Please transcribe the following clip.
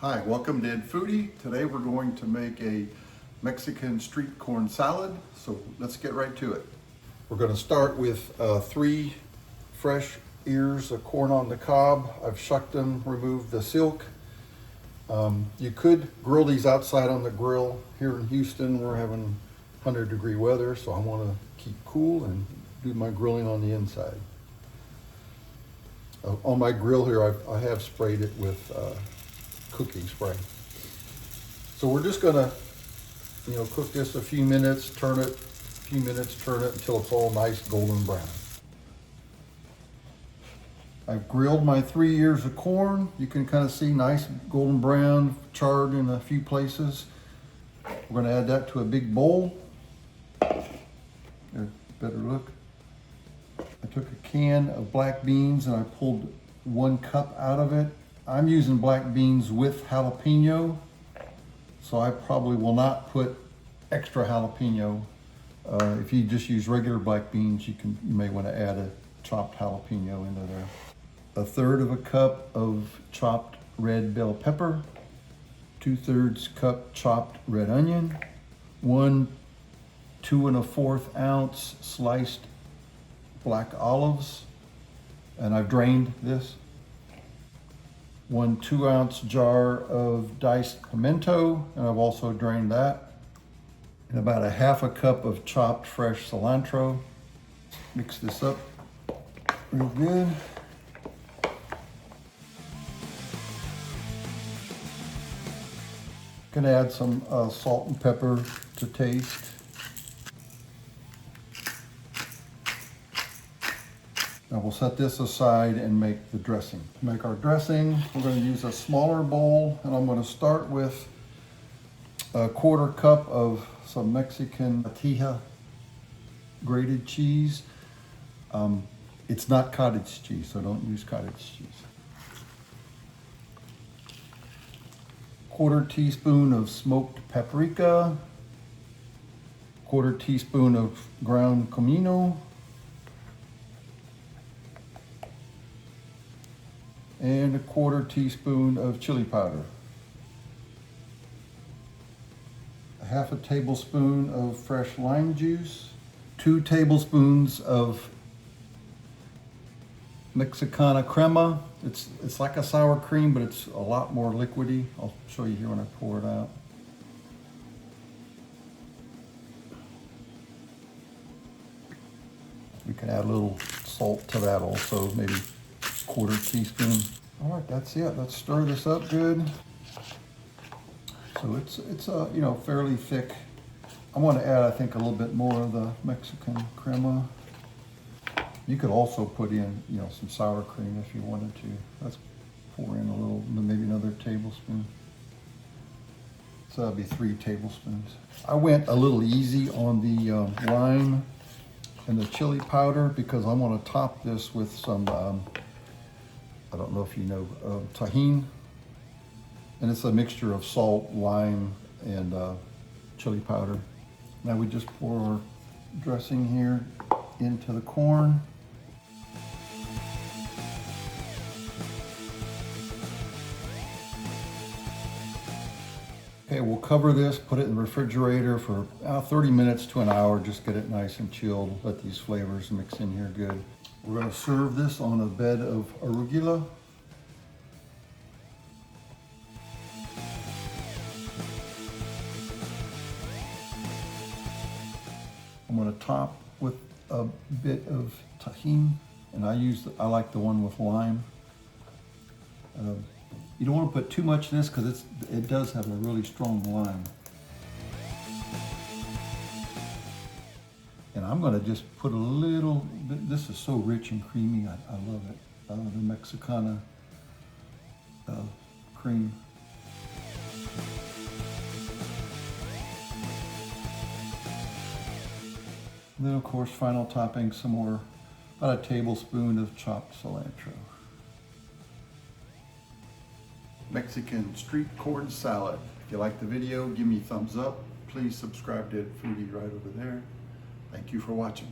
Hi, welcome to Foodie. Today we're going to make a Mexican street corn salad, so let's get right to it. We're going to start with 3 fresh ears of corn on the cob. I've shucked them, removed the silk. You could grill these outside on the grill. Here in Houston we're having 100-degree weather, so I want to keep cool and do my grilling on the inside. On my grill here I have sprayed it with cooking spray. So we're just gonna, cook this a few minutes, turn it, until it's all nice golden brown. I've grilled my 3 ears of corn. You can kind of see nice golden brown, charred in a few places. We're gonna add that to a big bowl. There, better look. I took a can of black beans and I pulled 1 cup out of it. I'm using black beans with jalapeno, so I probably will not put extra jalapeno. If you just use regular black beans, you may want to add a chopped jalapeno into there. 1/3 of a cup of chopped red bell pepper, 2/3 cup chopped red onion, 1 2 1/4 ounce sliced black olives, and I've drained this. 1 2-ounce jar of diced pimento, and I've also drained that. And about 1/2 cup of chopped fresh cilantro. Mix this up real good. Gonna add some salt and pepper to taste. Now we'll set this aside and make the dressing. To make our dressing, we're going to use a smaller bowl, and I'm going to start with 1/4 cup of some Mexican cotija grated cheese. It's not cottage cheese, so don't use cottage cheese. 1/4 teaspoon of smoked paprika, 1/4 teaspoon of ground comino, and 1/4 teaspoon of chili powder. 1/2 tablespoon of fresh lime juice, 2 tablespoons of Mexicana crèma. It's like a sour cream, but it's a lot more liquidy. I'll show you here when I pour it out. We can add a little salt to that also, maybe 1/4 teaspoon. All right, that's it. Let's stir this up good. So it's fairly thick. I want to add, I think, a little bit more of the Mexican crema. You could also put in, some sour cream if you wanted to. Let's pour in a little, maybe another tablespoon. So that'll be 3 tablespoons. I went a little easy on the lime and the chili powder because I want to top this with some I don't know if you know Tajin, and it's a mixture of salt, lime, and chili powder. Now we just pour our dressing here into the corn. Okay, we'll cover this, put it in the refrigerator for 30 minutes to an hour, just get it nice and chilled, let these flavors mix in here good. We're going to serve this on a bed of arugula. I'm going to top with a bit of Tajin, and I like the one with lime. You don't want to put too much in this because it does have a really strong lime. And I'm going to just put a little bit. This is so rich and creamy. I love it. The Mexicana cream. And then, of course, final topping, some more, about a tablespoon of chopped cilantro. Mexican street corn salad. If you like the video, give me a thumbs up. Please subscribe to Foodie right over there. Thank you for watching.